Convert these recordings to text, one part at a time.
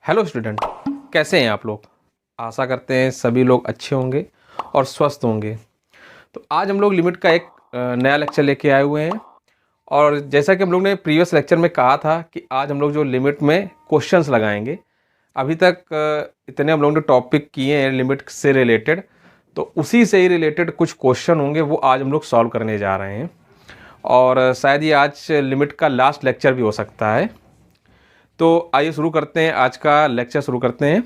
Hello student, कैसे हैं आप लोग। आशा करते हैं सभी लोग अच्छे होंगे और स्वस्थ होंगे। तो आज हम लोग लिमिट का एक नया लेक्चर लेके आए हुए हैं। और जैसा कि हम लोग ने प्रीवियस लेक्चर में कहा था कि आज हम लोग जो लिमिट में क्वेश्चंस लगाएंगे। अभी तक इतने हम लोग ने टॉपिक किए हैं लिमिट से रिलेटेड, तो उसी से ही रिलेटेड कुछ क्वेश्चन होंगे, वो आज हम लोग सॉल्व करने जा रहे हैं। और शायद ये आज लिमिट का लास्ट लेक्चर भी हो सकता है। तो आइए शुरू करते हैं, आज का लेक्चर शुरू करते हैं।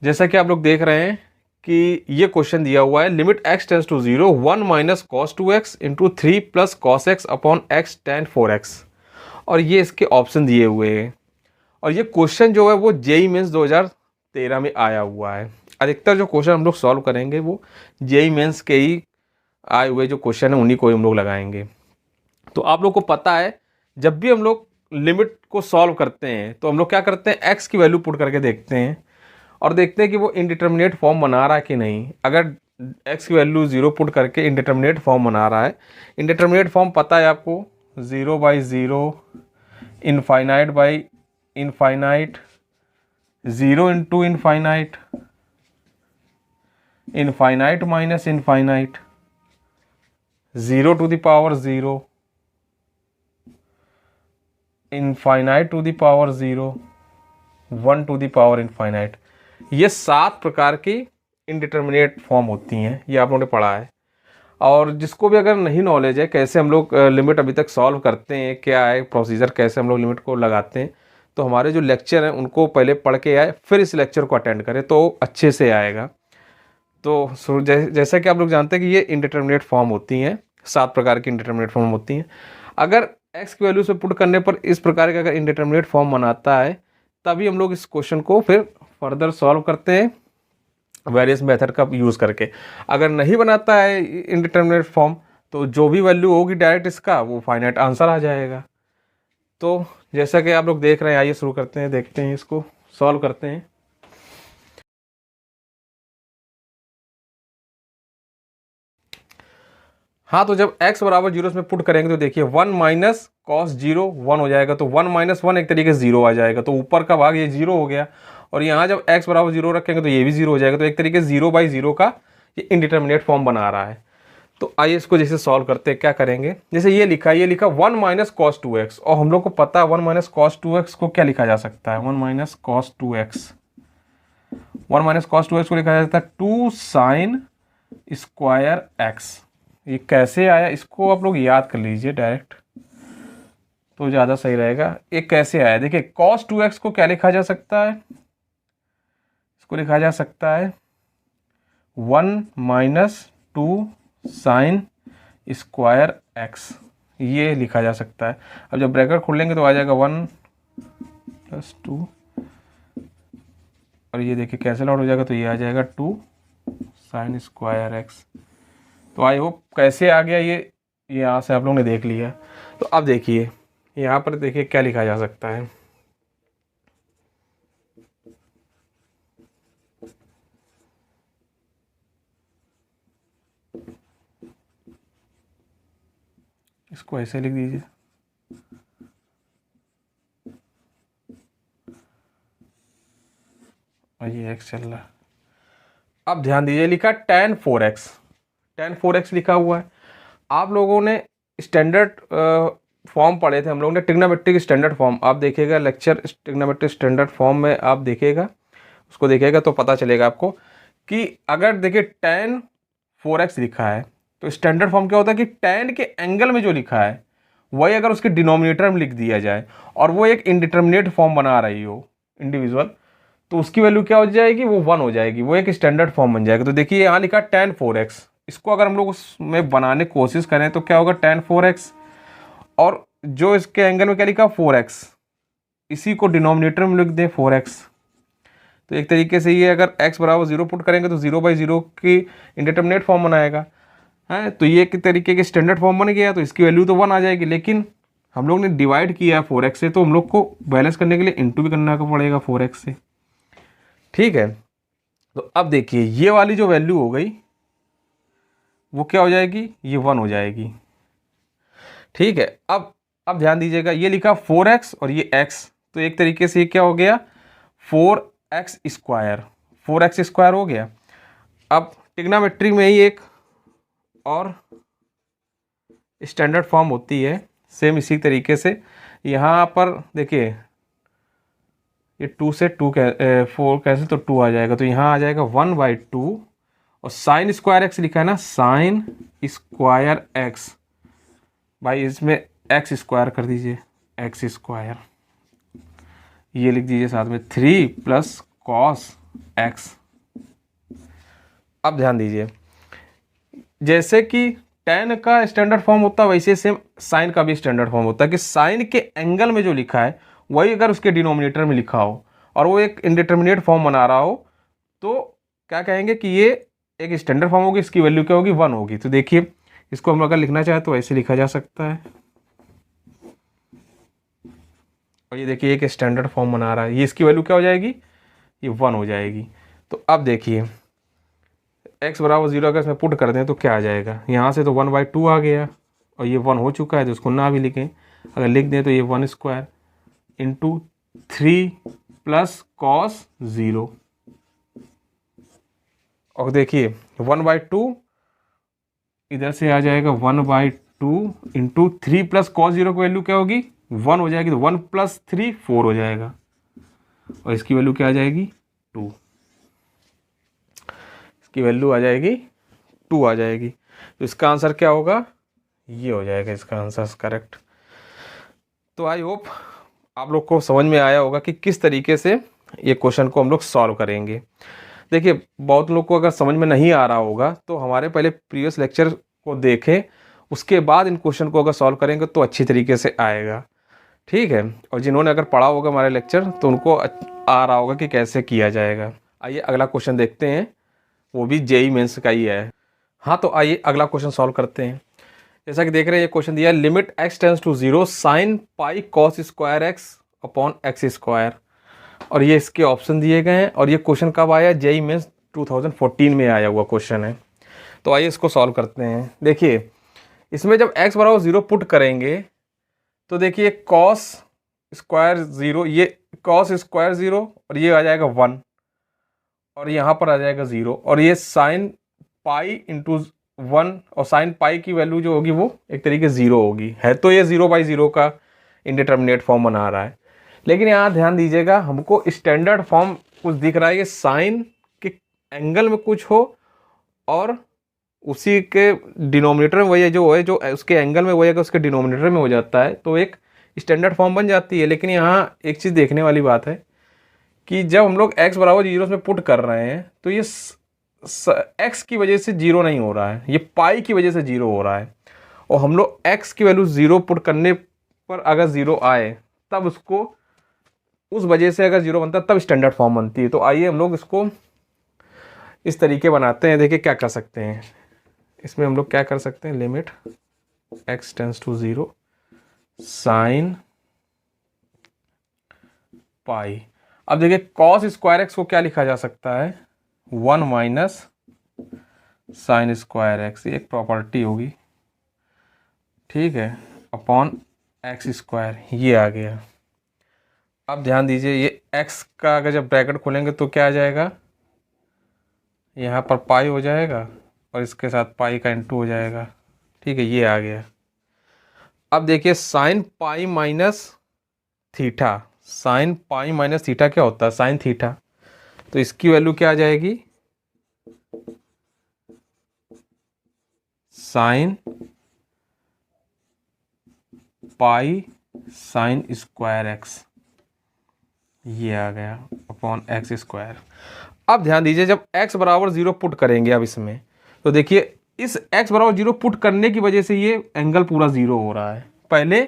जैसा कि आप लोग देख रहे हैं कि ये क्वेश्चन दिया हुआ है, limit x tends to 0 1 minus cos 2x into 3 plus cos x upon x tan 4x। और ये इसके ऑप्शन दिए हुए हैं। और ये क्वेश्चन जो है वो जेई मेंस 2013 में आया हुआ है। अधिकतर जो क्वेश्चन हम लोग सॉल्व करेंगे वो जेई मेंस के ही आए हुए जो क्वेश्चन है उन्हीं को हम लोग लगाएंगे। तो आप लोग को पता है, जब भी हम लोग लिमिट को सॉल्व करते हैं तो हम लोग क्या करते हैं, एक्स की वैल्यू पुट करके देखते हैं और देखते हैं कि वो इनडिटर्मिनेट फॉर्म बना रहा है कि नहीं। अगर एक्स की वैल्यू 0 पुट करके इनडिटर्मिनेट फॉर्म बना रहा है, इनडिटर्मिनेट फॉर्म पता है आपको, 0/0, infinite by infinite, 0 into infinite, infinite minus infinite, 0 to the power 0, infinite to the power 0, 1 to the power infinite. ये 7 प्रकार की इनडिटर्मिनेट फॉर्म होती हैं, ये आप लोगों ने पढ़ा है। और जिसको भी अगर नहीं नॉलेज है कैसे हम लोग लिमिट अभी तक सॉल्व करते हैं, क्या है प्रोसीजर, कैसे हम लोग लिमिट को लगाते हैं, तो हमारे जो लेक्चर हैं उनको पहले पढ़ के आए, फिर इस लेक्चर को अटेंड करें तो अच्छे से आएगा। तो जैसा कि आप लोग जानते हैं कि ये इनडिटर्मिनेट फॉर्म होती हैं, 7 प्रकार की इनडिटर्मिनेट फॉर्म होती हैं। अगर एक्स की वैल्यू से पुट करने पर इस प्रकार का अगर इनडिटर्मिनेट फॉर्म बनाता है, तभी हम लोग इस क्वेश्चन को फिर फर्दर सॉल्व करते हैं वेरियस मेथड का यूज़ करके। अगर नहीं बनाता है इनडिटर्मिनेट फॉर्म, तो जो भी वैल्यू होगी डायरेक्ट इसका वो फाइनाइट आंसर आ जाएगा। तो जैसा कि आप लोग देख रहे हैं, आइए शुरू करते हैं, देखते हैं, इसको सॉल्व करते हैं। हाँ, तो जब x बराबर 0 इसमें पुट करेंगे तो देखिए 1 माइनस कॉस 0 1 हो जाएगा, तो 1 माइनस 1 एक तरीके से 0 आ जाएगा, तो ऊपर का भाग ये 0 हो गया। और यहाँ जब x बराबर 0 रखेंगे तो ये भी 0 हो जाएगा, तो एक तरीके से 0/0 का ये इनडिटर्मिनेट फॉर्म बना रहा है। तो आइए इसको जैसे सॉल्व करते हैं, क्या करेंगे। जैसे ये लिखा 1 माइनस कॉस 2x, और हम लोग को पता है 1 माइनस कॉस 2x को क्या लिखा जा सकता है, 1 minus cos 2x, 1 minus cos 2x को लिखा जा सकता है 2 साइन स्क्वायर x। ये कैसे आया, इसको आप लोग याद कर लीजिए डायरेक्ट, तो ज़्यादा सही रहेगा। ये कैसे आया, देखिए cos 2x को क्या लिखा जा सकता है, इसको लिखा जा सकता है 1 माइनस 2 साइन स्क्वायर x, ये लिखा जा सकता है। अब जब ब्रैकेट खोलेंगे तो आ जाएगा 1 प्लस 2, और ये देखिए कैंसिल आउट हो जाएगा, तो ये आ जाएगा 2 साइन स्क्वायर x। तो आई होप कैसे आ गया ये यहाँ से आप लोगों ने देख लिया। तो अब देखिए यहाँ पर देखिए क्या लिखा जा सकता है, इसको ऐसे लिख दीजिए, और ये x चल रहा है। अब ध्यान दीजिए, लिखा tan 4x, tan 4x लिखा हुआ है। आप लोगों ने स्टैंडर्ड फॉर्म पढ़े थे, हम लोगों ने ट्रिग्नोमेट्रिक स्टैंडर्ड फॉर्म, आप देखिएगा लेक्चर ट्रिग्नोमेट्रिक स्टैंडर्ड फॉर्म में आप देखिएगा, उसको देखिएगा तो पता चलेगा आपको कि अगर देखिए tan 4x लिखा है तो स्टैंडर्ड फॉर्म क्या होता है कि tan के एंगल में जो लिखा है वही अगर उसके डिनोमिनेटर में लिख दिया जाए और वो एक इनडिटर्मिनेट फॉर्म बना रही हो इंडिविजुअल, तो उसकी वैल्यू क्या हो जाएगी, वो 1 हो जाएगी, वो एक स्टैंडर्ड फॉर्म बन जाएगा। तो देखिए यहाँ लिखा tan 4x, इसको अगर हम लोग उसमें बनाने की कोशिश करें तो क्या होगा tan 4x, और जो इसके एंगल में क्या लिखा 4x, इसी को डिनोमिनेटर में लिख दें 4x। तो एक तरीके से ये अगर x बराबर 0 पुट करेंगे तो 0/0 की इंडिटर्मिनेट फॉर्म बनाएगा है, तो ये एक तरीके के स्टैंडर्ड फॉर्म बन गया, तो इसकी वैल्यू तो 1 आ जाएगी। लेकिन हम लोग ने डिवाइड किया है 4x से, तो हम लोग को बैलेंस करने के लिए इंटू भी करना पड़ेगा 4x से, ठीक है। तो अब देखिए ये वाली जो वैल्यू हो गई वो क्या हो जाएगी, ये 1 हो जाएगी, ठीक है। अब ध्यान दीजिएगा, ये लिखा 4x और ये x, तो एक तरीके से ये क्या हो गया 4x², 4x² हो गया। अब ट्रिग्नोमेट्री में ही एक और स्टैंडर्ड फॉर्म होती है सेम इसी तरीके से। यहाँ पर देखिए ये 2 से 4 कैसे, तो 2 आ जाएगा, तो यहाँ आ जाएगा 1/2 और sin² x लिखा है ना, sin²x, भाई इसमें x² कर दीजिए, x², ये लिख दीजिए साथ में 3 + cos x। अब ध्यान दीजिए, जैसे कि tan का स्टैंडर्ड फॉर्म होता है वैसे सेम साइन का भी स्टैंडर्ड फॉर्म होता है कि साइन के एंगल में जो लिखा है वही अगर उसके डिनोमिनेटर में लिखा हो और वो एक इंडिटरमिनेट फॉर्म बना रहा हो तो क्या कहेंगे कि ये एक स्टैंडर्ड फॉर्म होगी, इसकी वैल्यू क्या होगी, 1 होगी। तो देखिए इसको हम अगर लिखना चाहें तो ऐसे लिखा जा सकता है, और ये देखिए एक स्टैंडर्ड फॉर्म बना रहा है, ये इसकी वैल्यू क्या हो जाएगी, ये 1 हो जाएगी। तो अब देखिए x = 0 अगर इसमें पुट कर दें तो क्या आ जाएगा, यहाँ से तो 1/2 आ गया और ये 1 हो चुका है तो उसको ना भी लिखें, अगर लिख दें तो ये 1² × 3 + cos 0, और देखिए 1/2 इधर से आ जाएगा 1/2 × 3 + cos 0 की वैल्यू क्या होगी, 1 हो जाएगी, तो 1 + 3 4 हो जाएगा और इसकी वैल्यू क्या आ जाएगी, 2, इसकी वैल्यू आ जाएगी 2 आ जाएगी। तो इसका आंसर क्या होगा, ये हो जाएगा इसका आंसर करेक्ट। तो आई होप आप लोग को समझ में आया होगा कि किस तरीके से ये क्वेश्चन को हम लोग सॉल्व करेंगे। देखिए बहुत लोग को अगर समझ में नहीं आ रहा होगा तो हमारे पहले प्रीवियस लेक्चर को देखें, उसके बाद इन क्वेश्चन को अगर सॉल्व करेंगे तो अच्छी तरीके से आएगा, ठीक है। और जिन्होंने अगर पढ़ा होगा हमारे लेक्चर तो उनको आ रहा होगा कि कैसे किया जाएगा। आइए अगला क्वेश्चन देखते हैं, वो भी जेईई मेंस का ही है। हाँ तो आइए अगला क्वेश्चन सॉल्व करते हैं। जैसा कि देख रहे हैं ये क्वेश्चन दिया है, limit x tends to 0 sin π cos² x upon x², और ये इसके ऑप्शन दिए गए हैं। और ये क्वेश्चन कब आया, जेईई मेंस 2014 में आया हुआ क्वेश्चन है। तो आइए इसको सॉल्व करते हैं। देखिए इसमें जब x = 0 पुट करेंगे तो देखिए cos² 0, ये cos² 0 और ये आ जाएगा 1 और यहाँ पर आ जाएगा 0, और ये sin π × 1 और sin π की वैल्यू जो होगी वो एक तरीके 0 होगी, है तो ये 0/0 का इंडिटरमिनेट फॉर्म बना रहा है। लेकिन यहाँ ध्यान दीजिएगा हमको स्टैंडर्ड फॉर्म कुछ दिख रहा है, ये साइन के एंगल में कुछ हो और उसी के डिनोमिनेटर में वही जो है, जो उसके एंगल में वही अगर उसके डिनोमिनेटर में हो जाता है तो एक स्टैंडर्ड फॉर्म बन जाती है। लेकिन यहाँ एक चीज़ देखने वाली बात है कि जब हम लोग x = 0 में पुट कर रहे हैं तो ये x की वजह से 0 नहीं हो रहा है, ये पाई की वजह से 0 हो रहा है। और हम लोग x की वैल्यू 0 पुट करने पर अगर 0 आए तब उसको उस वजह से अगर 0 बनता है तब स्टैंडर्ड फॉर्म बनती है। तो आइए हम लोग इसको इस तरीके बनाते हैं। देखिए क्या कर सकते हैं इसमें, हम लोग क्या कर सकते हैं, limit x tends to 0 sin π। अब देखिए cos² x को क्या लिखा जा सकता है, 1 - sin² x, एक प्रॉपर्टी होगी, ठीक है, अपॉन x², ये आ गया। अब ध्यान दीजिए ये x का अगर जब ब्रैकेट खोलेंगे तो क्या आ जाएगा, यहाँ पर पाई हो जाएगा और इसके साथ पाई का * हो जाएगा, ठीक है, ये आ गया। अब देखिए sin π - थीटा, sin π - थीटा क्या होता है, sin थीटा, तो इसकी वैल्यू क्या आ जाएगी, sin π sin² x, ये आ गया अपॉन x²। अब ध्यान दीजिए जब x = 0 पुट करेंगे अब इसमें, तो देखिए इस x = 0 पुट करने की वजह से ये एंगल पूरा 0 हो रहा है। पहले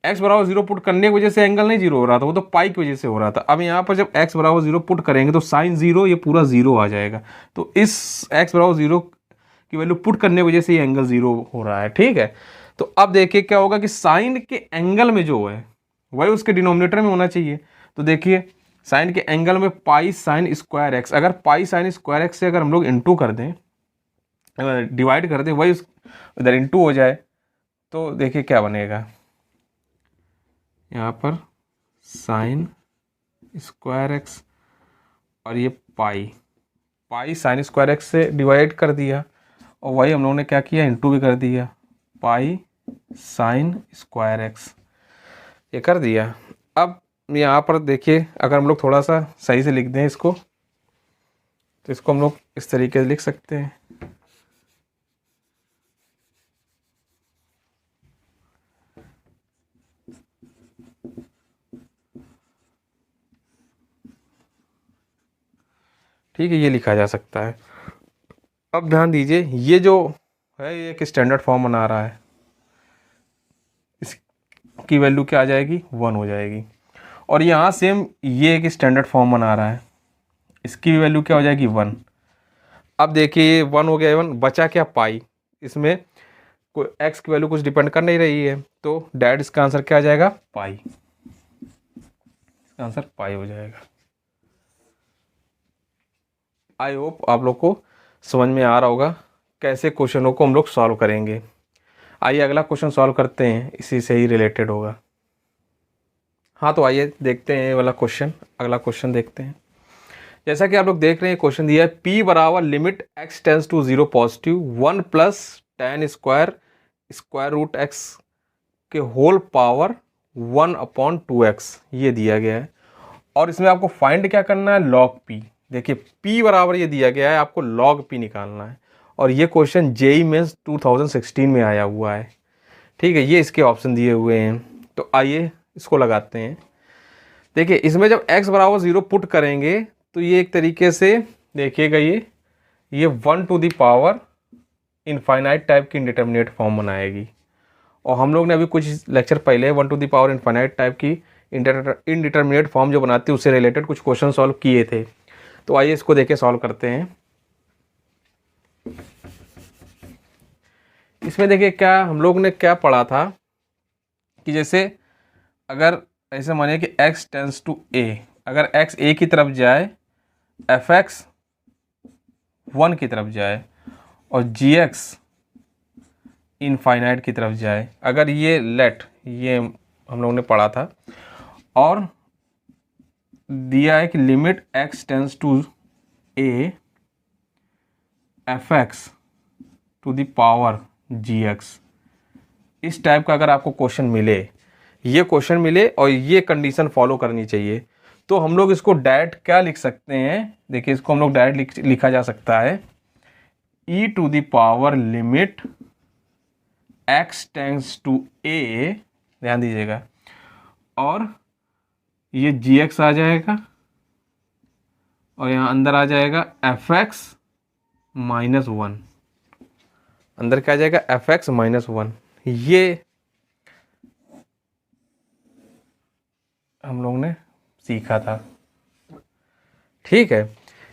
x = 0 पुट करने की वजह से एंगल नहीं 0 हो रहा था, वो तो पाई की वजह से हो रहा था। अब यहाँ पर जब x = 0 पुट करेंगे तो sin 0 ये पूरा 0 आ जाएगा। तो इस x = 0 की वैल्यू पुट करने की वजह से ये एंगल 0 हो रहा है, ठीक है। तो अब देखिए क्या होगा कि साइन के एंगल में जो है वही उसके डिनोमिनेटर में होना चाहिए। तो देखिए साइन के एंगल में पाई sin² x, अगर पाई sin² x से अगर हम लोग इंटू कर दें, डिवाइड कर दें, वही इधर इंटू हो जाए तो देखिए क्या बनेगा, यहाँ पर sin² x और ये पाई, पाई साइन स्क्वायर एक्स से डिवाइड कर दिया, और वही हम लोगों ने क्या किया, इंटू भी कर दिया, पाई साइन स्क्वायर एक्स, ये कर दिया। अब यहाँ पर देखिए, अगर हम लोग थोड़ा सा सही से लिख दें इसको, तो इसको हम लोग इस तरीके से लिख सकते हैं। ठीक है, ये लिखा जा सकता है। अब ध्यान दीजिए, ये जो है ये एक स्टैंडर्ड फॉर्म बना रहा है, इसकी वैल्यू क्या आ जाएगी, 1 हो जाएगी। और यहाँ सेम ये एक स्टैंडर्ड फॉर्म बना रहा है, इसकी भी वैल्यू क्या हो जाएगी, 1। अब देखिए 1 हो गया, 1 बचा क्या, पाई, इसमें कोई एक्स की वैल्यू कुछ डिपेंड कर नहीं रही है, तो डायरेक्ट इसका आंसर क्या आ जाएगा, पाई, इसका आंसर पाई हो जाएगा। आई होप आप लोग को समझ में आ रहा होगा कैसे क्वेश्चनों को हम लोग सॉल्व करेंगे। आइए अगला क्वेश्चन सॉल्व करते हैं, इसी से ही रिलेटेड होगा। हाँ, तो आइए देखते हैं ये वाला क्वेश्चन, अगला क्वेश्चन देखते हैं। जैसा कि आप लोग देख रहे हैं, क्वेश्चन दिया है p बराबर limit x tends to 0 positive 1 plus tan square square root x के होल पावर 1/2x, ये दिया गया है। और इसमें आपको फाइंड क्या करना है, log p। देखिए p बराबर ये दिया गया है, आपको log p निकालना है। और ये क्वेश्चन जेईई मेंस 2016 में आया हुआ है। ठीक है, ये इसके ऑप्शन दिए हुए हैं, तो आइए इसको लगाते हैं। देखिए इसमें जब x बराबर 0 पुट करेंगे तो ये एक तरीके से देखिएगा, ये 1 to the power infinite type की इंडिटर्मिनेट फॉर्म बनाएगी। और हम लोग ने अभी कुछ लेक्चर पहले 1 to the power infinite type की इनडिटर्मिनेट फॉर्म जो बनाती है उससे रिलेटेड कुछ क्वेश्चन सॉल्व किए थे। तो आइए इसको देख के सॉल्व करते हैं। इसमें देखिए क्या हम लोग ने क्या पढ़ा था कि जैसे अगर ऐसे मानिए कि x टेंस टू a, अगर x a की तरफ जाए, fx 1 की तरफ जाए और gx इनफाइनाइट की तरफ जाए, अगर ये लेट, ये हम लोगों ने पढ़ा था, और दिया है कि limit x tends to a fx to the power gx, इस टाइप का अगर आपको क्वेश्चन मिले, ये क्वेश्चन मिले और ये कंडीशन फॉलो करनी चाहिए, तो हम लोग इसको डायरेक्ट क्या लिख सकते हैं। देखिए इसको हम लोग डायरेक्ट लिखा जा सकता है e to the power limit x tends to a, ध्यान दीजिएगा, और ये gx आ जाएगा और यहाँ अंदर आ जाएगा fx माइनस 1, अंदर क्या आ जाएगा, fx माइनस 1। ये हम लोग ने सीखा था। ठीक है,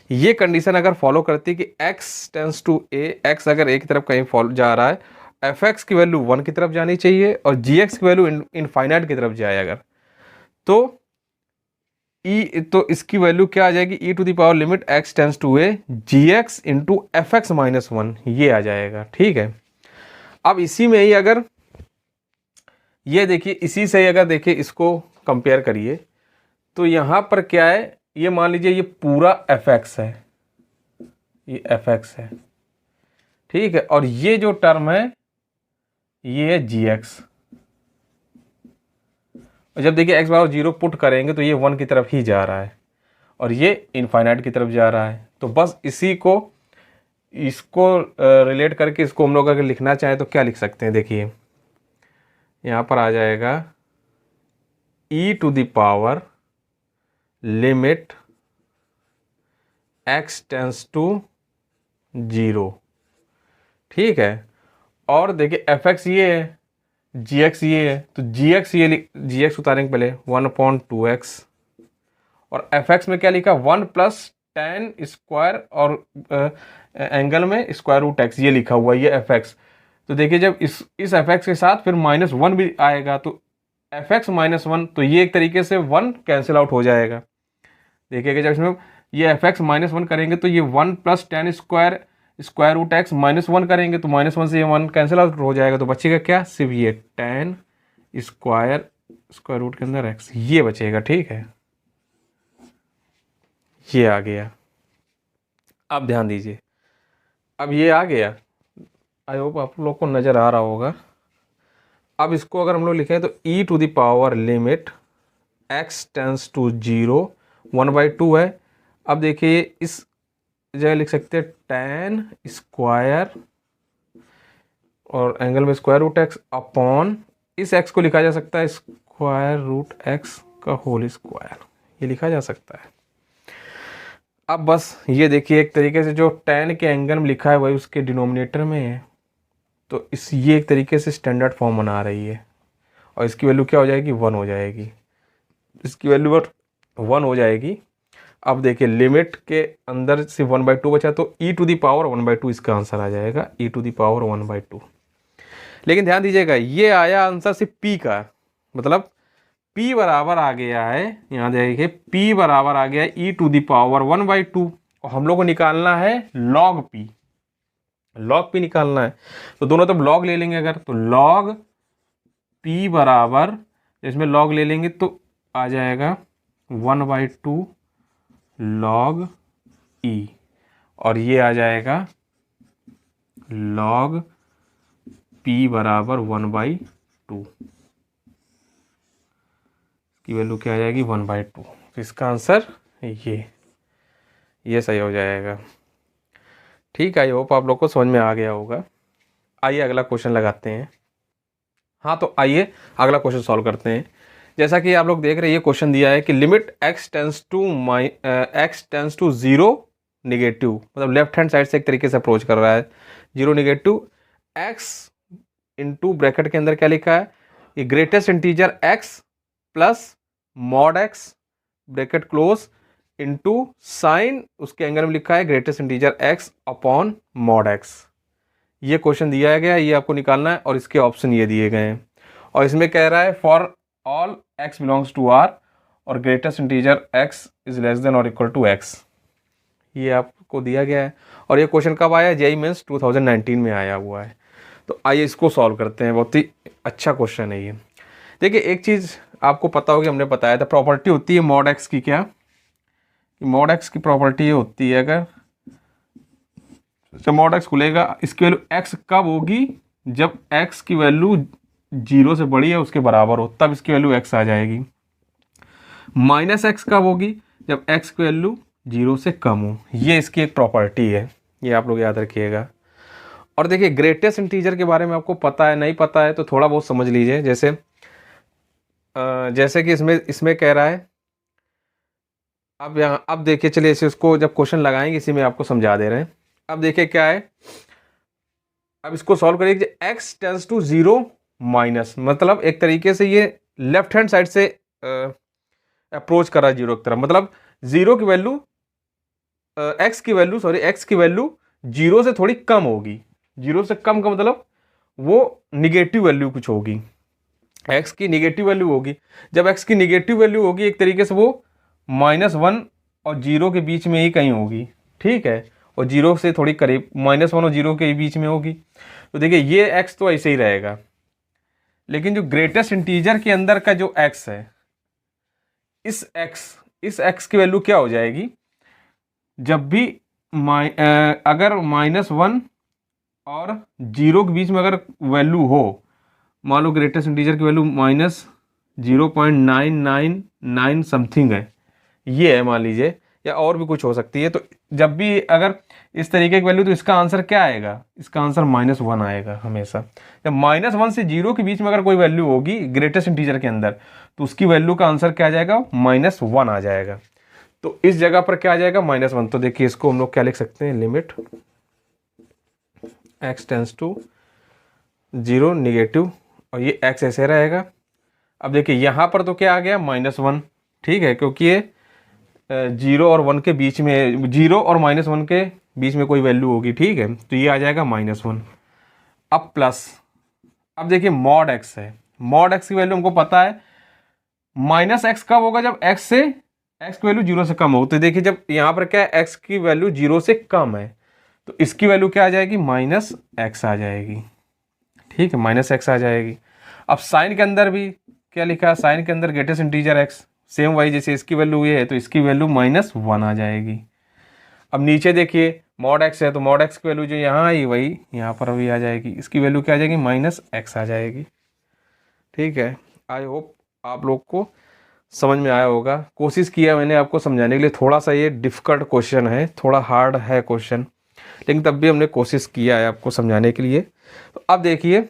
ये कंडीशन अगर फॉलो करती कि x tends to a, x अगर a की तरफ कहीं फॉलो जा रहा है, fx की वैल्यू 1 की तरफ जानी चाहिए और gx की वैल्यू इनफाइनाइट की तरफ जाए अगर, तो तो इसकी वैल्यू क्या आ जाएगी, e to the power limit x tends to a gx into fx minus 1, ये आ जाएगा। ठीक है, अब इसी में ही अगर ये देखिए, इसी से ही अगर देखिए इसको कंपेयर करिए, तो यहाँ पर क्या है, ये मान लीजिए ये पूरा fx है, ये fx है। ठीक है, और ये जो टर्म है ये है gx। और जब देखिए x बराबर 0 पुट करेंगे तो ये 1 की तरफ ही जा रहा है और ये इनफाइनाइट की तरफ जा रहा है। तो बस इसी को इसको रिलेट करके इसको हम लोग अगर लिखना चाहें तो क्या लिख सकते हैं, देखिए यहाँ पर आ जाएगा e to the power limit x tends to 0। ठीक है, और देखिए fx ये है, gx ये है, तो gx उतारेंगे पहले 1/2x, और fx में क्या लिखा, 1 प्लस tan स्क्वायर और एंगल में स्क्वायर रूट x, ये लिखा हुआ ये fx। तो देखिए जब इस fx के साथ फिर -1 भी आएगा तो fx -1, तो ये एक तरीके से 1 कैंसिल आउट हो जाएगा। देखिएगा जब इसमें ये fx -1 करेंगे तो ये 1 plus tan square square root x -1 करेंगे तो -1 से ये 1 कैंसिल आउट हो जाएगा, तो बचेगा क्या, सिर्फ ये tan स्क्वायर स्क्वायर रूट के अंदर x, ये बचेगा। ठीक है, ये आ गया। अब ध्यान दीजिए, अब ये आ गया, आई होप आप लोग को नज़र आ रहा होगा। अब इसको अगर हम लोग लिखें तो e to the power limit x tends to 0 1/2 है। अब देखिए इस जगह लिख सकते हैं tan स्क्वायर और एंगल में स्क्वायर रूट x अपॉन, इस x को लिखा जा सकता है स्क्वायर रूट x का होल स्क्वायर, ये लिखा जा सकता है। अब बस ये देखिए एक तरीके से जो tan के एंगल में लिखा है वही उसके डिनोमिनेटर में है, तो ये एक तरीके से स्टैंडर्ड फॉर्म बना रही है और इसकी वैल्यू क्या हो जाएगी 1 हो जाएगी, इसकी वैल्यू 1 हो जाएगी। अब देखिए लिमिट के अंदर से 1/2 बचा तो e टू दी पावर 1/2 इसका आंसर आ जाएगा, e टू दी पावर 1/2। लेकिन ध्यान दीजिएगा ये आया आंसर सिर्फ p का, मतलब p बराबर आ गया है, यहाँ देखिए p बराबर आ गया है e टू दी पावर 1/2 और हम लोग को निकालना है log p, log p निकालना है। तो दोनों तरफ log ले लेंगे अगर, तो log p बराबर, इसमें log ले लेंगे तो आ जाएगा 1/2 log e और ये आ जाएगा log p बराबर 1/2 की वैल्यू क्या आ जाएगी 1/2। तो इसका आंसर ये सही हो जाएगा। ठीक है, आई होप आप लोग को समझ में आ गया होगा। आइए अगला क्वेश्चन लगाते हैं। हाँ तो आइए अगला क्वेश्चन सॉल्व करते हैं। जैसा कि आप लोग देख रहे हैं ये क्वेश्चन दिया है कि limit x tends to 0 negative, मतलब लेफ्ट हैंड साइड से एक तरीके से अप्रोच कर रहा है 0 निगेटिव x इंटू ब्रैकेट के अंदर क्या लिखा है, ये greatest integer x plus mod x bracket close into sine, उसके एंगल में लिखा है greatest integer x upon mod x। ये क्वेश्चन दिया गया, ये आपको निकालना है और इसके ऑप्शन ये दिए गए हैं और इसमें कह रहा है for all x belongs to r और greatest integer x is less than और इक्वल टू x, ये आपको दिया गया है। और ये क्वेश्चन कब आया, जेईई मेंस 2019 में आया हुआ है। तो आइए इसको सॉल्व करते हैं, बहुत ही अच्छा क्वेश्चन है ये। देखिए एक चीज़ आपको पता होगी, हमने बताया था प्रॉपर्टी होती है मॉड x की, क्या मॉड x की प्रॉपर्टी ये होती है, अगर जब मॉड x खुलेगा इसकी वैल्यू x कब होगी, जब x की वैल्यू 0 से बड़ी है उसके बराबर हो तब इसकी वैल्यू x आ जाएगी। माइनस x कब होगी, जब x की वैल्यू 0 से कम हो, ये इसकी एक प्रॉपर्टी है, ये आप लोग याद रखिएगा। और देखिए ग्रेटेस्ट इंटीजर के बारे में आपको पता है, नहीं पता है तो थोड़ा बहुत समझ लीजिए। जैसे कि इसमें कह रहा है, अब देखिए चलिए इसको जब क्वेश्चन लगाएंगे इसी में आपको समझा दे रहे हैं। अब देखिए क्या है, अब इसको सॉल्व करिए x टेंस टू 0 माइनस, मतलब एक तरीके से ये लेफ्ट हैंड साइड से अप्रोच कर रहा है 0 की तरफ, मतलब 0 की वैल्यू x की वैल्यू 0 से थोड़ी कम होगी, 0 से कम का मतलब वो निगेटिव वैल्यू कुछ होगी, x की निगेटिव वैल्यू होगी। जब x की निगेटिव वैल्यू होगी एक तरीके से वो -1 और 0 के बीच में ही कहीं होगी, ठीक है, और 0 से थोड़ी करीब, -1 और 0 के बीच में होगी। तो देखिए ये x तो ऐसे ही रहेगा, लेकिन जो ग्रेटेस्ट इंटीजर के अंदर का जो x है, इस x की वैल्यू क्या हो जाएगी, जब भी अगर -1 और 0 के बीच में अगर वैल्यू हो, मान लो ग्रेटेस्ट इंटीजर की वैल्यू -0.999 समथिंग है, ये है मान लीजिए, या और भी कुछ हो सकती है। तो जब भी अगर इस तरीके की वैल्यू, तो इसका आंसर क्या आएगा, इसका आंसर -1 आएगा हमेशा। जब -1 से 0 के बीच में अगर कोई वैल्यू होगी ग्रेटेस्ट इंटीजर के अंदर, तो उसकी वैल्यू का आंसर क्या आ जाएगा, -1 आ जाएगा। तो इस जगह पर क्या आ जाएगा, -1। तो देखिए इसको हम लोग क्या लिख सकते हैं, limit x tends to 0 negative, और ये x ऐसे रहेगा। अब देखिए यहाँ पर तो क्या आ गया, -1, ठीक है, क्योंकि ये 0 और 1 के बीच में, 0 और -1 के बीच में कोई वैल्यू होगी, ठीक है, तो ये आ जाएगा -1। अब प्लस, अब देखिए मॉड x है, मॉड x की वैल्यू हमको पता है, -x कब होगा, जब x की वैल्यू 0 से कम हो। तो देखिए जब यहाँ पर क्या है, x की वैल्यू 0 से कम है, तो इसकी वैल्यू क्या आ जाएगी, -x आ जाएगी, ठीक है, -x आ जाएगी। अब साइन के अंदर भी क्या लिखा है, साइन के अंदर ग्रेटेस्ट इंटीजर x, सेम वही, जैसे इसकी वैल्यू ये है तो इसकी वैल्यू -1 आ जाएगी। अब नीचे देखिए मॉड एक्स है तो मॉड एक्स की वैल्यू जो यहाँ आई वही यहाँ पर भी आ जाएगी, इसकी वैल्यू क्या आ जाएगी -x आ जाएगी। ठीक है, आई होप आप लोग को समझ में आया होगा। कोशिश किया मैंने आपको समझाने के लिए, थोड़ा सा ये डिफ़िकल्ट क्वेश्चन है, थोड़ा हार्ड है क्वेश्चन, लेकिन तब भी हमने कोशिश किया है आपको समझाने के लिए। तो अब देखिए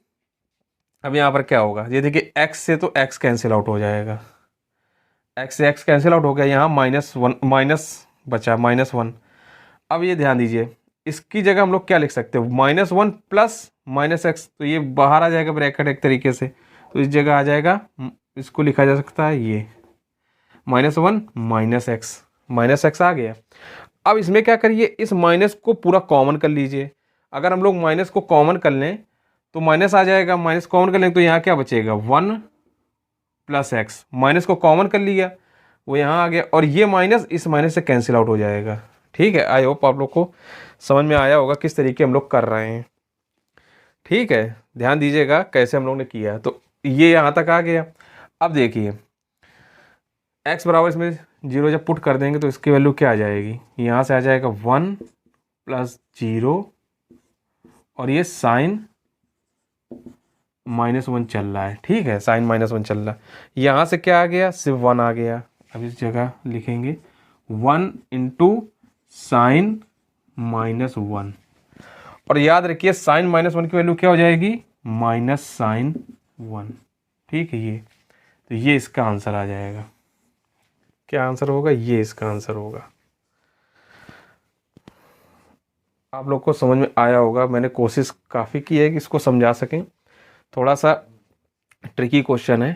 अब यहाँ पर क्या होगा, ये देखिए x से तो x कैंसिल आउट हो जाएगा, x से x कैंसिल आउट हो गया, यहाँ -1 माइनस बचा -1। अब ये ध्यान दीजिए इसकी जगह हम लोग क्या लिख सकते हो, -1 प्लस -x, तो ये बाहर आ जाएगा ब्रैकेट एक तरीके से, तो इस जगह आ जाएगा, इसको लिखा जा सकता है ये -1 -x आ गया। अब इसमें क्या करिए, इस माइनस को पूरा कॉमन कर लीजिए। अगर हम लोग माइनस को कॉमन कर लें तो माइनस आ जाएगा, माइनस कॉमन कर लें तो यहाँ क्या बचेगा 1 + x, माइनस को कॉमन कर लिया वो यहाँ आ गया, और ये माइनस इस माइनस से कैंसिल आउट हो जाएगा। ठीक है, आई होप आप लोग को समझ में आया होगा किस तरीके हम लोग कर रहे हैं। ठीक है, ध्यान दीजिएगा कैसे हम लोग ने किया। तो ये यहाँ तक आ गया। अब देखिए x बराबर इसमें 0 जब पुट कर देंगे तो इसकी वैल्यू क्या आ जाएगी, यहाँ से आ जाएगा 1 + 0, और ये साइन -1 चल रहा है। ठीक है, साइन -1 चल रहा है, यहाँ से क्या आ गया, सिर्फ 1 आ गया। अब इस जगह लिखेंगे 1 × साइन -1, और याद रखिए साइन -1 की वैल्यू क्या हो जाएगी, -sin1। ठीक है, ये इसका आंसर आ जाएगा। क्या आंसर होगा, ये इसका आंसर होगा। आप लोग को समझ में आया होगा, मैंने कोशिश काफ़ी की है कि इसको समझा सकें। थोड़ा सा ट्रिकी क्वेश्चन है,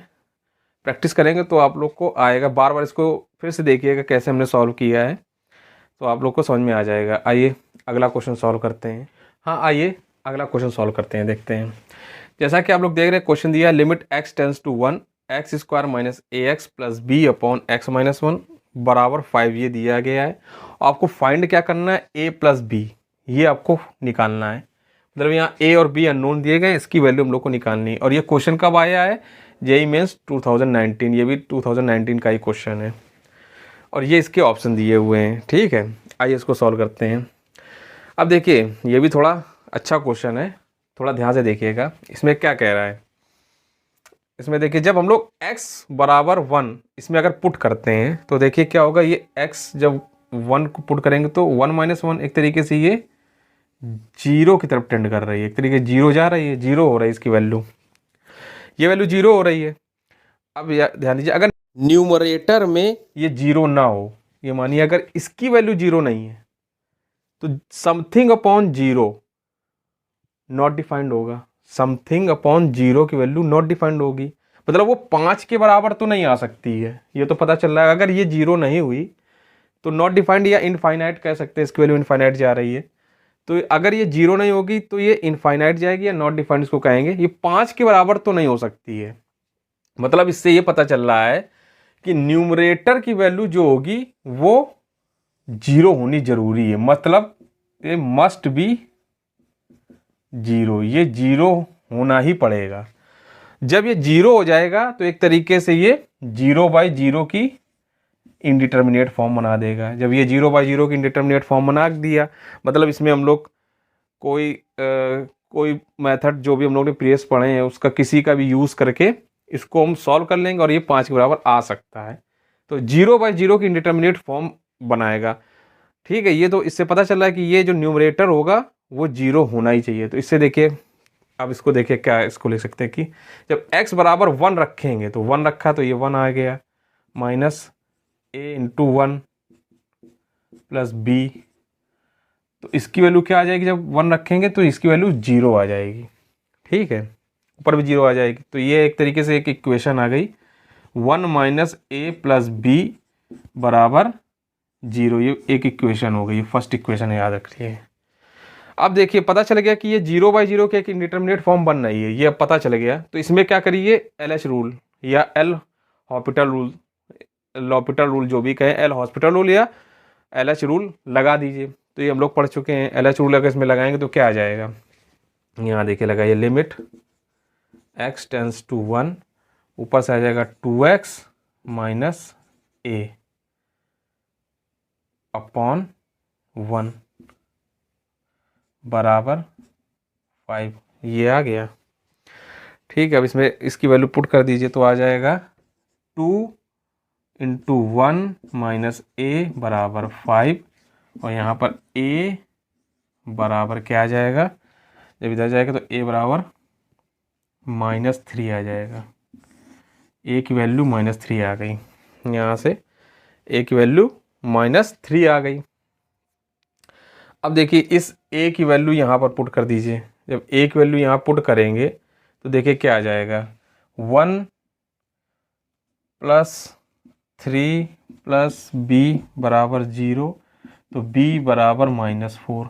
प्रैक्टिस करेंगे तो आप लोग को आएगा। बार बार इसको फिर से देखिएगा कैसे हमने सॉल्व किया है, तो आप लोग को समझ में आ जाएगा। आइए अगला क्वेश्चन सॉल्व करते हैं। हाँ, आइए अगला क्वेश्चन सॉल्व करते हैं, देखते हैं। जैसा कि आप लोग देख रहे हैं क्वेश्चन दिया है, limit x tends to 1 x² - ax + b upon x - 1 बराबर 5 ये दिया गया है। आपको फाइंड क्या करना है, a + b, ये आपको निकालना है। मतलब यहाँ a और b अननोन दिए गए, इसकी वैल्यू हम लोग को निकालनी है। और ये क्वेश्चन कब आया है, जेईई मेंस 2019, ये भी 2019 का ही क्वेश्चन है, और ये इसके ऑप्शन दिए हुए हैं। ठीक है, आइए इसको सॉल्व करते हैं। अब देखिए ये भी थोड़ा अच्छा क्वेश्चन है, थोड़ा ध्यान से देखिएगा। इसमें क्या कह रहा है, इसमें देखिए जब हम लोग x बराबर 1 इसमें अगर पुट करते हैं तो देखिए क्या होगा, ये x जब 1 को पुट करेंगे तो 1 - 1 एक तरीके से ये 0 की तरफ टेंड कर रही है, एक तरीके 0 जा रही है, 0 हो रही है इसकी वैल्यू, ये वैल्यू 0 हो रही है। अब ध्यान दीजिए, अगर न्यूमरेटर में ये 0 ना हो, ये मानिए अगर इसकी वैल्यू 0 नहीं है तो समथिंग अपॉन 0 नॉट डिफाइंड होगा, समथिंग अपॉन 0 की वैल्यू नॉट डिफाइंड होगी। मतलब वो 5 के बराबर तो नहीं आ सकती है, ये तो पता चल रहा है। अगर ये 0 नहीं हुई तो नॉट डिफाइंड या इनफाइनाइट कह सकते हैं, इसकी वैल्यू इनफाइनाइट जा रही है। तो अगर ये 0 नहीं होगी तो ये इनफाइनाइट जाएगी, या नॉट डिफाइंड इसको कहेंगे। ये 5 के बराबर तो नहीं हो सकती है। मतलब इससे ये पता चल रहा है कि न्यूमरेटर की वैल्यू जो होगी वो 0 होनी जरूरी है, मतलब ये मस्ट बी 0, ये 0 होना ही पड़ेगा। जब ये 0 हो जाएगा तो एक तरीके से ये 0/0 की इनडिटर्मिनेट फॉर्म बना देगा। जब ये 0/0 की इनडिटर्मिनेट फॉर्म बना दिया, मतलब इसमें हम लोग कोई मेथड जो भी हम लोग ने प्रीवियस पढ़े हैं उसका किसी का भी यूज़ करके इसको हम सॉल्व कर लेंगे और ये 5 के बराबर आ सकता है। तो 0/0 की इनडिटर्मिनेट फॉर्म बनाएगा। ठीक है, ये तो इससे पता चल रहा है कि ये जो न्यूमरेटर होगा वो 0 होना ही चाहिए। तो इससे देखिए, अब इसको देखिए क्या इसको लिख सकते हैं कि जब x बराबर 1 रखेंगे तो 1 रखा तो ये 1 आ गया, -a × 1 + b, तो इसकी वैल्यू क्या आ जाएगी, जब 1 रखेंगे तो इसकी वैल्यू 0 आ जाएगी। ठीक है, ऊपर भी 0 आ जाएगी। तो ये एक तरीके से एक इक्वेशन आ गई, 1 - a + b बराबर 0, ये एक इक्वेशन हो गई, फर्स्ट इक्वेशन है, याद रखिए। अब देखिए पता चल गया कि ये 0/0 के एक इंडिटरमिनेट फॉर्म बन रही है, ये अब पता चल गया। तो इसमें क्या करिए, LH रूल या एल हॉस्पिटल रूल जो भी कहें, एल हॉस्पिटल रूल या LH रूल लगा दीजिए। तो ये हम लोग पढ़ चुके हैं। LH रूल अगर इसमें लगाएंगे तो क्या आ जाएगा, यहाँ देखिए लगाइए, लिमिट x टेंड्स टू 1, ऊपर से आ जाएगा 2x - a अपॉन 1 बराबर 5, ये आ गया। ठीक है, अब इसमें इसकी वैल्यू पुट कर दीजिए तो आ जाएगा 2 इंटू 1 माइनस a बराबर 5, और यहाँ पर a बराबर क्या आ जाएगा, जब इधर जाएगा तो a बराबर -3 आ जाएगा। a की वैल्यू -3 आ गई, यहाँ से a की वैल्यू -3 आ गई। अब देखिए इस a की वैल्यू यहाँ पर पुट कर दीजिए। जब a की वैल्यू यहाँ पुट करेंगे तो देखिए क्या आ जाएगा, 1 + 3 + b बराबर 0, तो b बराबर -4,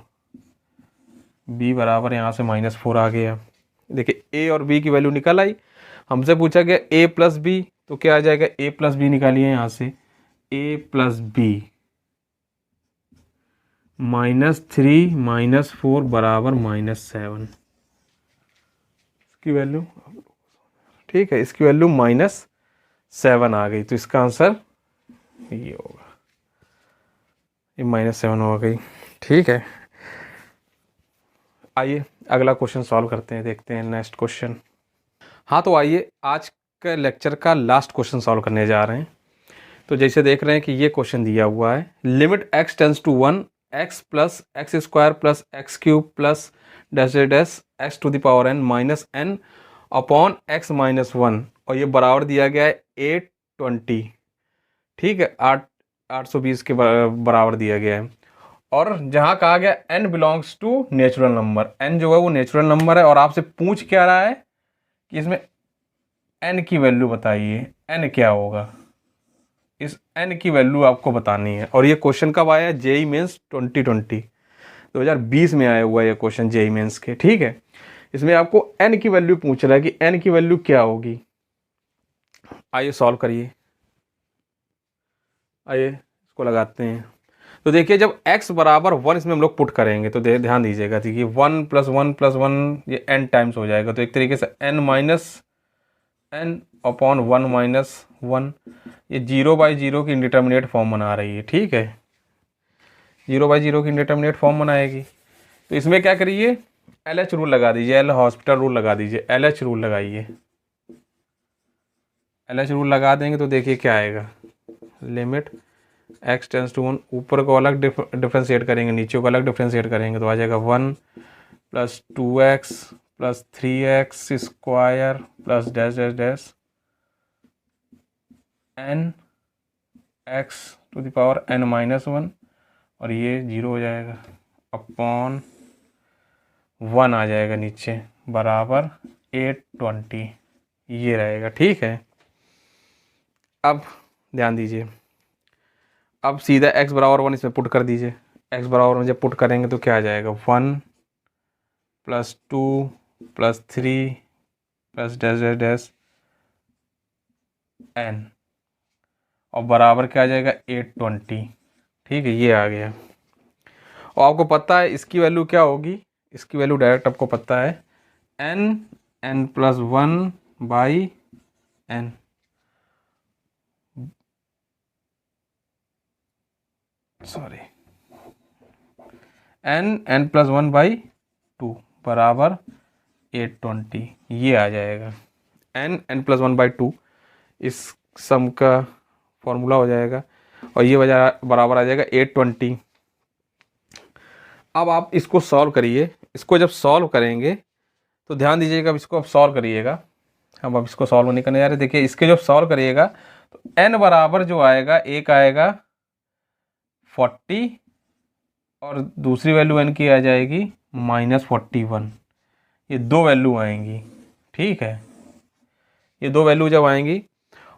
b बराबर यहाँ से -4 आ गया। देखिए a और b की वैल्यू निकल आई। हमसे पूछा गया a + b, तो क्या आ जाएगा, a + b निकालिए यहाँ से, a + b -3 - 4 बराबर -7, इसकी वैल्यू, ठीक है, इसकी वैल्यू -7 आ गई। तो इसका आंसर ये होगा, ये -7 हो गई। ठीक है, आइए अगला क्वेश्चन सॉल्व करते हैं, देखते हैं नेक्स्ट क्वेश्चन। हाँ, तो आइए आज के लेक्चर का लास्ट क्वेश्चन सॉल्व करने जा रहे हैं। तो जैसे देख रहे हैं कि ये क्वेश्चन दिया हुआ है, limit x tends to 1 x + x² + x³ + dash dash x to the power n -n upon x - 1, और ये बराबर दिया गया है 820। ठीक है, 820 के बराबर दिया गया है। और जहाँ कहा गया n belongs to natural number, n जो है वो नेचुरल नंबर है, और आपसे पूछ क्या रहा है कि इसमें n की वैल्यू बताइए, n क्या होगा, इस n की वैल्यू आपको बतानी है। और ये क्वेश्चन कब आया, जेई मेंस 2020 में आया हुआ है ये क्वेश्चन जेई मेंस के। ठीक है, इसमें आपको n की वैल्यू पूछ रहा है कि n की वैल्यू क्या होगी। आइए सॉल्व करिए, आइए इसको लगाते हैं। तो देखिए जब x बराबर 1 इसमें हम लोग पुट करेंगे तो ध्यान दीजिएगा, देखिए 1 + 1 + 1 ये n टाइम्स हो जाएगा, तो एक तरीके से n - n अपॉन 1 - 1, ये 0/0 की इंडिटर्मिनेट फॉर्म बना रही है। ठीक है, 0/0 की इंडिटर्मिनेट फॉर्म बनाएगी। तो इसमें क्या करिए, LH रूल लगा दीजिए, एल हॉस्पिटल रूल लगा दीजिए, LH रूल लगाइए। LH रूल लगा देंगे तो देखिए क्या आएगा, लिमिट x टेंस टू 1, ऊपर को अलग डिफ्रेंशिएट करेंगे, नीचे को अलग डिफ्रेंशिएट करेंगे, तो आ जाएगा 1 + 2x + 3x² + dash dash dash n x to the power n - 1, और ये 0 हो जाएगा, अपॉन 1 आ जाएगा नीचे, बराबर 820, ये रहेगा। ठीक है, अब ध्यान दीजिए, अब सीधा x बराबर 1 इसमें पुट कर दीजिए। x बराबर 1 जब पुट करेंगे तो क्या आ जाएगा, 1 + 2 + 3 + डैश डैश डैश n, और बराबर क्या आ जाएगा, 820। ठीक है, ये आ गया। और आपको पता है इसकी वैल्यू क्या होगी, इसकी वैल्यू डायरेक्ट आपको पता है, n + 1/n, सॉरी, n + 1/2 बराबर 820, ये आ जाएगा। n + 1/2 इस सम का फॉर्मूला हो जाएगा, और ये बराबर आ जाएगा 820। अब आप इसको सॉल्व करिए। इसको जब सॉल्व करेंगे तो ध्यान दीजिएगा, अब इसको आप सॉल्व करिएगा। अब इसको सॉल्व नहीं करने जा रहे, देखिए इसके जब सॉल्व करिएगा तो n बराबर जो आएगा, एक आएगा 40, और दूसरी वैल्यू n की आ जाएगी -41, ये दो वैल्यू आएंगी। ठीक है, ये दो वैल्यू जब आएंगी,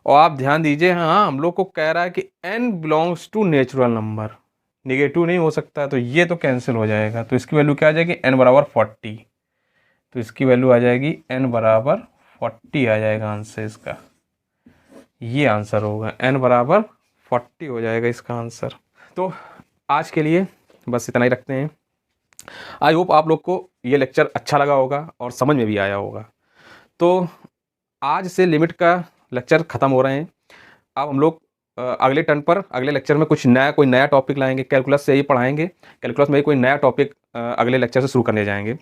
और आप ध्यान दीजिए, हाँ हम लोग को कह रहा है कि n belongs to natural number, negative नहीं हो सकता, तो ये तो कैंसिल हो जाएगा। तो इसकी वैल्यू क्या आ जाएगी, n बराबर 40, तो इसकी वैल्यू आ जाएगी n बराबर 40 आ जाएगा आंसर इसका, ये आंसर होगा, n बराबर 40 हो जाएगा इसका आंसर। तो आज के लिए बस इतना ही रखते हैं। आई होप आप लोग को ये लेक्चर अच्छा लगा होगा और समझ में भी आया होगा। तो आज से लिमिट का लेक्चर ख़त्म हो रहे हैं। अब हम लोग अगले टर्न पर अगले लेक्चर में कुछ नया कोई नया टॉपिक लाएंगे, कैलकुलस से ही पढ़ाएंगे, कैलकुलस में ही कोई नया टॉपिक अगले लेक्चर से शुरू करने जाएंगे।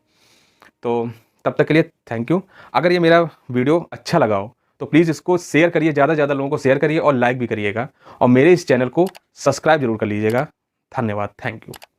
तो तब तक के लिए थैंक यू। अगर ये मेरा वीडियो अच्छा लगा हो तो प्लीज़ इसको शेयर करिए, ज़्यादा से ज़्यादा लोगों को शेयर करिए और लाइक भी करिएगा, और मेरे इस चैनल को सब्सक्राइब जरूर कर लीजिएगा। धन्यवाद, थैंक यू।